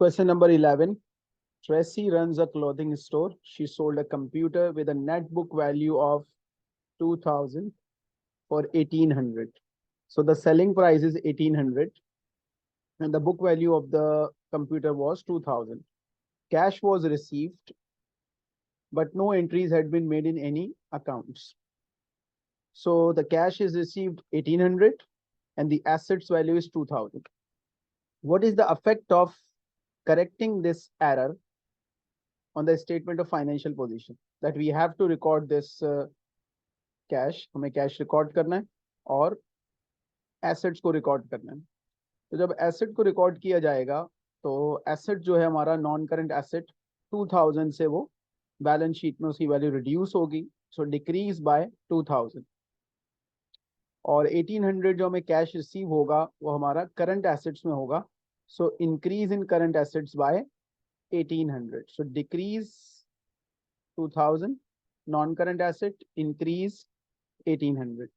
Question number 11. Tracy runs a clothing store. She sold a computer with a net book value of 2000 for 1800. So the selling price is 1800 and the book value of the computer was 2000. Cash was received, but no entries had been made in any accounts. So the cash is received 1800 and the assets value is 2000. What is the effect of correcting this error on the statement of financial position? That we have to record this cash, हमें cash record करना है और assets को record करना है. तो जब asset को record किया जाएगा तो asset जो है हमारा non current asset 2000 से वो balance sheet में उसकी value reduce होगी, so decrease by 2000. और 1800 जो हमें कैश रिसीव होगा वो हमारा करंट एसेट्स में होगा, so increase in current assets bye 1800. So decrease 2000, non current asset increase 1800.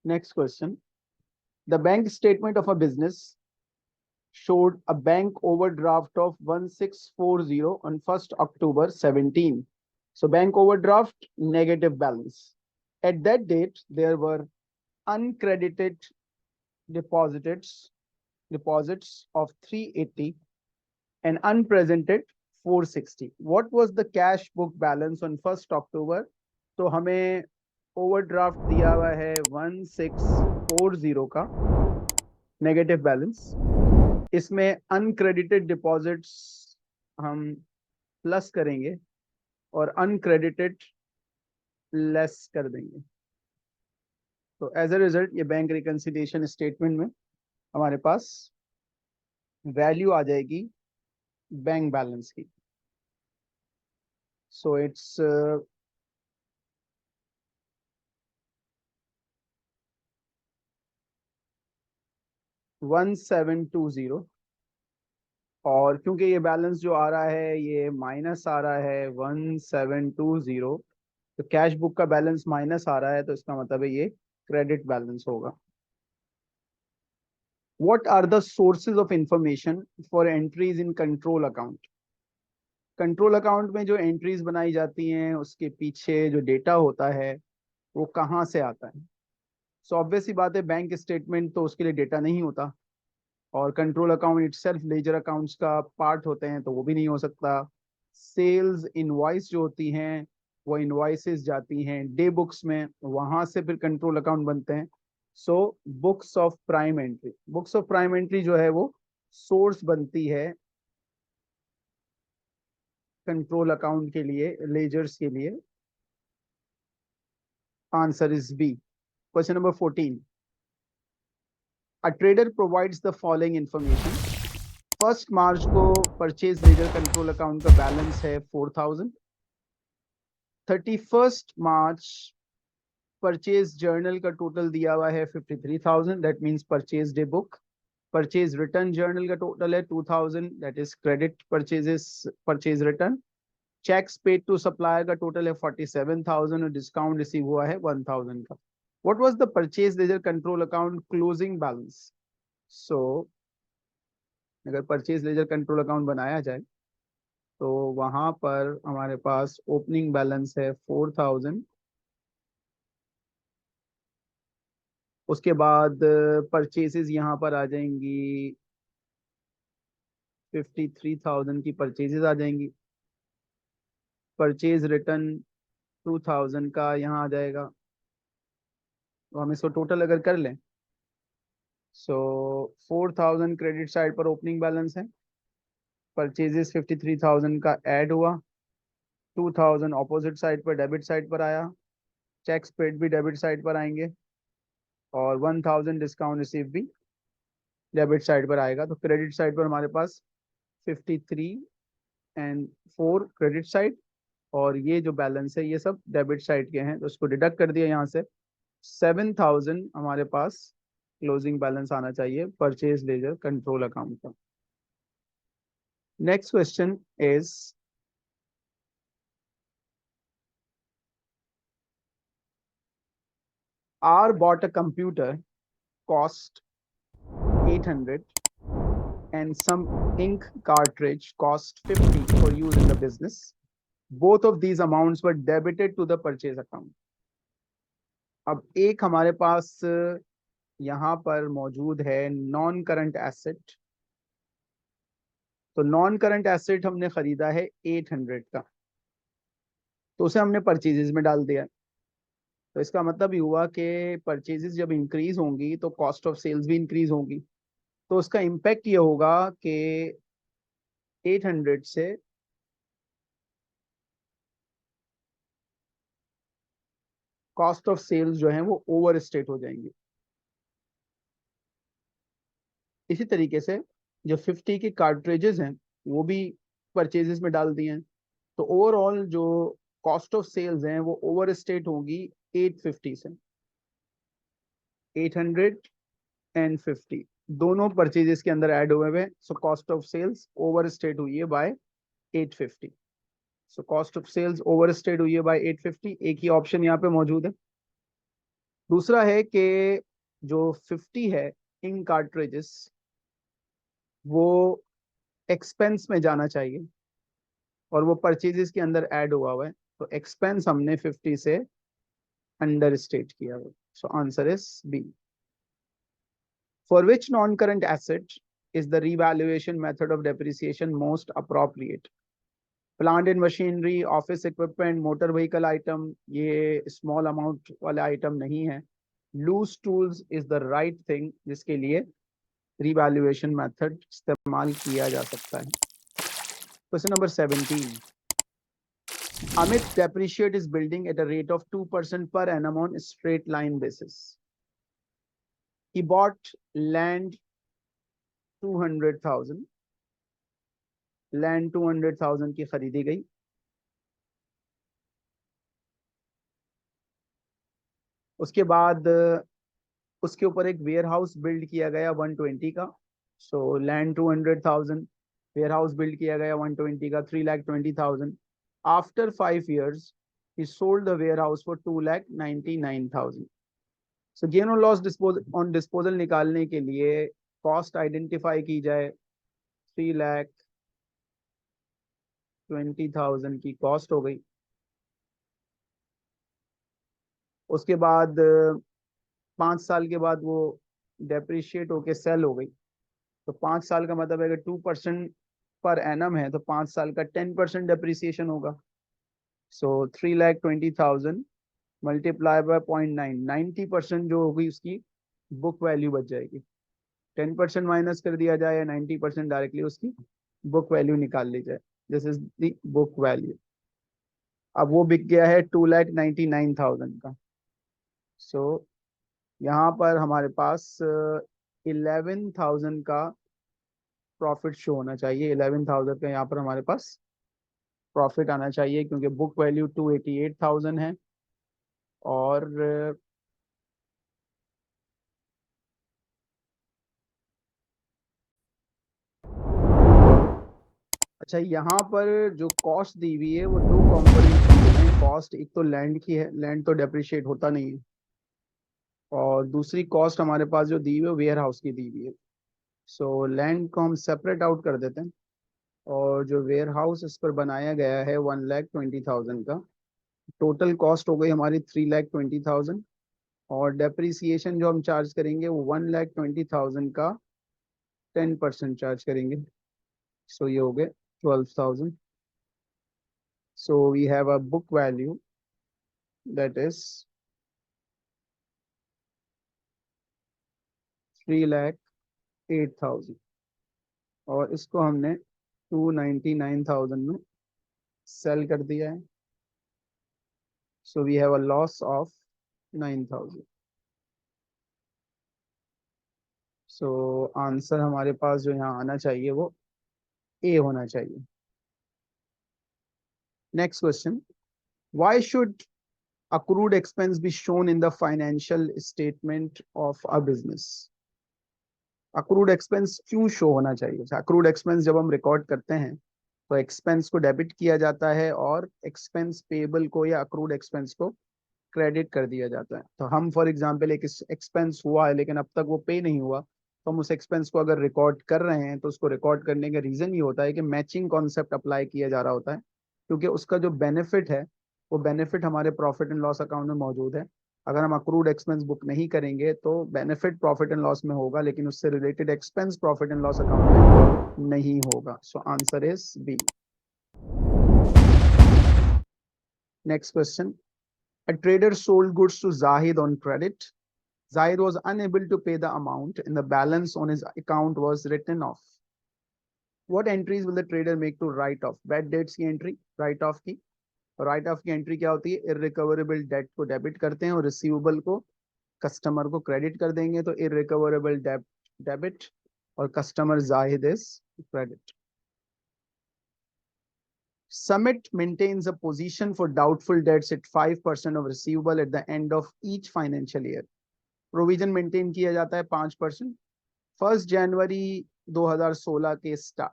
Next question. The bank statement of a business showed a bank overdraft of 1640 on 1st October 17. So bank overdraft, negative balance. At that date, there were uncredited deposits of 380 and unpresented 460. What was the cash book balance on 1st October? तो हमें overdraft दिया हुआ है 1640 का negative balance. इसमें uncredited deposits हम plus करेंगे और अनक्रेडिटेड लेस कर देंगे. तो एज अ रिजल्ट ये बैंक रिकंसिलिएशन स्टेटमेंट में हमारे पास वैल्यू आ जाएगी बैंक बैलेंस की. So it's 1720. और क्योंकि ये बैलेंस जो आ रहा है ये माइनस आ रहा है 1720, तो कैश बुक का बैलेंस माइनस आ रहा है तो इसका मतलब है ये क्रेडिट बैलेंस होगा. What are the sources of information for entries in control account? Control account में जो एंट्रीज बनाई जाती हैं उसके पीछे जो डेटा होता है वो कहाँ से आता है? सो ऑब्वियस सी बात है, बैंक स्टेटमेंट तो उसके लिए डेटा नहीं होता और control account itself ledger accounts का पार्ट होते हैं तो वो भी नहीं हो सकता. सेल्स इनवॉइस जो होती हैं वो इनवॉइसेस जाती हैं डे बुक्स में, वहां से फिर कंट्रोल अकाउंट बनते हैं. So books of prime entry जो है वो सोर्स बनती है कंट्रोल अकाउंट के लिए, लेजर्स के लिए. Answer is B. Question number 14. A trader provides the following information. 1st March को परचेज लेजर कंट्रोल अकाउंट का बैलेंस है 4000. 31st मार्च परचेज जर्नल का टोटल दिया हुआ है 53,000, that means purchase day book. Purchase return journal का total है 2000, that is credit purchase return. Cheques paid to supplier का टोटल है 47,000 और डिस्काउंट रिसीव हुआ है 1000 का. What was the purchase ledger control account closing balance? So अगर purchase ledger control account बनाया जाए तो वहां पर हमारे पास ओपनिंग बैलेंस है 4000. उसके बाद परचेजेस यहाँ पर आ जाएंगी 53,000 की परचेजेस आ जाएंगी. परचेज रिटर्न 2000 का यहाँ आ जाएगा. तो हम इसको टोटल अगर कर लें सो 4000 क्रेडिट साइड पर ओपनिंग बैलेंस है, परचेजेस 53,000 का ऐड हुआ, 2000 ऑपोजिट साइड पर डेबिट साइड पर आया, चेक्स पेड भी डेबिट साइड पर आएंगे और 1000 डिस्काउंट रिसीव भी डेबिट साइड पर आएगा. तो क्रेडिट साइड पर हमारे पास 53 एंड 4 क्रेडिट साइड और ये जो बैलेंस है ये सब डेबिट साइड के हैं, तो उसको डिडक्ट कर दिया यहाँ से. 7000 हमारे पास क्लोजिंग बैलेंस आना चाहिए परचेज लेजर कंट्रोल अकाउंट का. Next question is R bought a computer cost 800 and some ink cartridge cost 50 for use in the business. Both of these amounts were debited to the purchase account. अब एक हमारे पास यहाँ पर मौजूद है non current asset. तो non current asset हमने खरीदा है 800 का, तो उसे हमने परचेजेस में डाल दिया। तो इसका मतलब ये हुआ कि परचेजेस जब इंक्रीज होंगी तो कॉस्ट ऑफ सेल्स भी इंक्रीज होगी। तो उसका इम्पैक्ट ये होगा कि 800 से कॉस्ट ऑफ सेल्स जो है वो ओवर स्टेट हो जाएंगे। इसी तरीके से जो 50 के कार्ट्रिजेस हैं वो भी परचेजेस में डाल दिए हैं। तो ओवरऑल जो कॉस्ट ऑफ सेल्स हैं वो ओवर स्टेट होगी 850 से। 850 दोनों परचेजेस के अंदर ऐड हुए हुए, so cost of sales overstate हुई है by 850। So cost of sales overstate हुई है बाय 850। एक ही ऑप्शन यहाँ पे मौजूद है। दूसरा है कि जो 50 है इन कार्ट्रिजेस वो एक्सपेंस में जाना चाहिए और वो परचेजेस के अंदर ऐड हुआ है, तो एक्सपेंस हमने 50 से अंडर स्टेट किया हुआ। So answer is B. For which non current asset is the revaluation method of depreciation most appropriate? Plant and machinery, office equipment, motor vehicle item, ये स्मॉल अमाउंट वाले item नहीं है। Loose tools is the right thing जिसके लिए revaluation method इस्तेमाल किया जा सकता है। Question number 17। Amit depreciate his building at a rate of 2% per annum on straight line basis. He bought land 200,000, land 200,000 की खरीदी गई। उसके बाद उसके ऊपर एक वेयर हाउस बिल्ड किया गया 120 का। So land 200,000, warehouse build किया गया 120 का, 3,20,000। After 5 years he sold the warehouse for 2,99,000। So gain और लॉस ऑन डिस्पोजल निकालने के लिए कॉस्ट आइडेंटिफाई की जाए। 3,20,000 की कॉस्ट हो गई। उसके बाद 5 साल के बाद वो डेप्रिशिएट होके सेल हो गई। तो 5 साल का मतलब अगर 2% पर एनम है तो 5 साल का 10% डेप्रिसिएशन होगा। सो 3,20,000 मल्टीप्लाई बाय 0.9, 90% जो होगी उसकी बुक वैल्यू बच जाएगी। 10% माइनस कर दिया जाए या 90% डायरेक्टली उसकी बुक वैल्यू निकाल ली जाए। This is the book value. अब वो बिक गया है 2,99,000 का। सो यहाँ पर हमारे पास 11,000 का प्रॉफिट शो होना चाहिए। 11,000 का यहाँ पर हमारे पास प्रॉफिट आना चाहिए क्योंकि बुक वैल्यू 288,000 है। और अच्छा, यहाँ पर जो कॉस्ट दी हुई है वो दो कंपोनेंट्स की है कॉस्ट। एक तो लैंड की है, लैंड तो डेप्रिशिएट होता नहीं है। और दूसरी कॉस्ट हमारे पास जो दी हुई है वेयर हाउस की दी हुई है। सो लैंड को हम सेपरेट आउट कर देते हैं और जो वेयर हाउस इस पर बनाया गया है 1,20,000 का, टोटल कॉस्ट हो गई हमारी 3,20,000। और डेप्रिसिएशन जो हम चार्ज करेंगे वो 1,20,000 का 10% चार्ज करेंगे। सो ये हो गए 12,000। So we have a book value that is 3,08,000 और इसको हमने 299,000 में सेल कर दिया है। So we have a loss of 9,000। So answer हमारे पास जो यहाँ आना चाहिए वो ए होना चाहिए। Next question. Why should accrued expense be shown in the financial statement of a business? accrued expense क्यों शो होना चाहिए? accrued expense जब हम रिकॉर्ड करते हैं तो एक्सपेंस को डेबिट किया जाता है और एक्सपेंस पेबल को या accrued expense को क्रेडिट कर दिया जाता है। तो हम फॉर एग्जांपल एक एक्सपेंस हुआ है लेकिन अब तक वो पे नहीं हुआ, तो हम उस एक्सपेंस को अगर रिकॉर्ड कर रहे हैं तो उसको रिकॉर्ड करने का रीजन ये होता है कि मैचिंग कॉन्सेप्ट अप्लाई किया जा रहा होता है, क्योंकि उसका जो बेनिफिट है वो बेनिफिट हमारे प्रॉफिट एंड लॉस अकाउंट में मौजूद है। अगर हम अक्रूड एक्सपेंस बुक नहीं करेंगे तो बेनिफिट प्रॉफिट एंड लॉस में होगा, लेकिन उससे related expense profit and loss account में नहीं होगा। So answer is B. Next question, a trader sold goods to Zahid on credit. Zahid was unable to pay the amount and the balance on his account was written off. What entries will the trader make to write off? Bad debts की entry, write off की। Right of की entry क्या होती है? Irrecoverable date को debit करते हैं और रिसीवेबल को कस्टमर को क्रेडिट कर देंगे, तो इररिकवरेबल डेट डेबिट और customer Zahid is credit. Summit maintains a position for doubtful debts at 5% of receivable at the end of each financial year. Provision maintain किया जाता है 5%। 1 जनवरी 2016 के स्टार्ट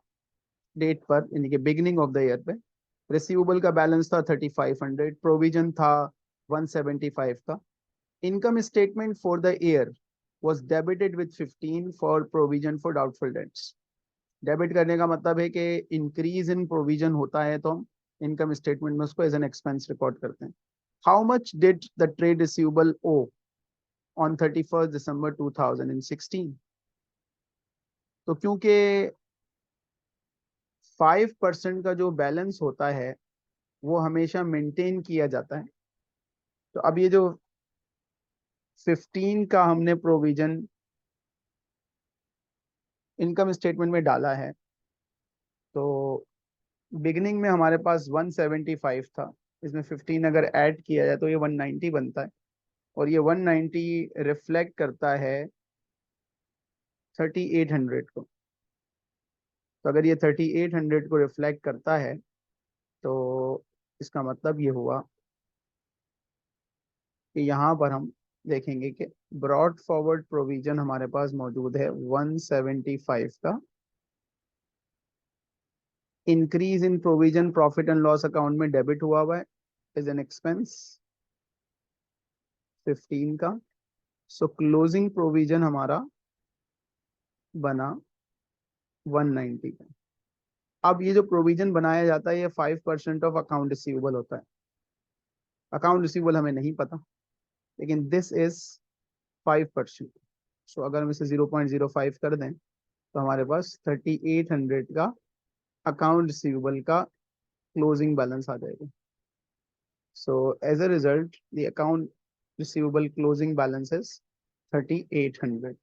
डेट पर, यानी कि बिगिनिंग ऑफ द ईयर पे receivable का बैलेंस था 3500, प्रोविजन था 175 का। Income statement for the year was debited with 15 for provision for doubtful debts. Debit करने का मतलब है कि इंक्रीज इन प्रोविजन होता है तो हम इनकम स्टेटमेंट में उसको एज एन एक्सपेंस रिकॉर्ड करते हैं। How much did the trade receivable owe on 31 December 2016? तो क्योंकि 5% का जो बैलेंस होता है वो हमेशा मेंटेन किया जाता है, तो अब ये जो 15 का हमने प्रोविजन इनकम स्टेटमेंट में डाला है, तो बिगिनिंग में हमारे पास 175 था, इसमें 15 अगर ऐड किया जाए तो ये 190 बनता है, और ये 190 रिफ्लेक्ट करता है 3800 को। तो अगर ये 3800 को रिफ्लेक्ट करता है तो इसका मतलब ये हुआ कि यहाँ पर हम देखेंगे कि ब्रॉड फॉरवर्ड प्रोविजन हमारे पास मौजूद है 175 का। Increase in provision profit and loss account में डेबिट हुआ है एज एन एक्सपेंस 15 का। सो क्लोजिंग प्रोविजन हमारा बना 190 का। अब ये जो प्रोविजन बनाया जाता है ये 5% ऑफ अकाउंट रिसीवेबल होता है। अकाउंट रिसीवेबल हमें नहीं पता, लेकिन दिस इज 5%। सो अगर हम इसे 0.05 कर दें तो हमारे पास 3800 का अकाउंट रिसीवेबल का क्लोजिंग बैलेंस आ जाएगा। So as a result the account receivable closing balance is 3800।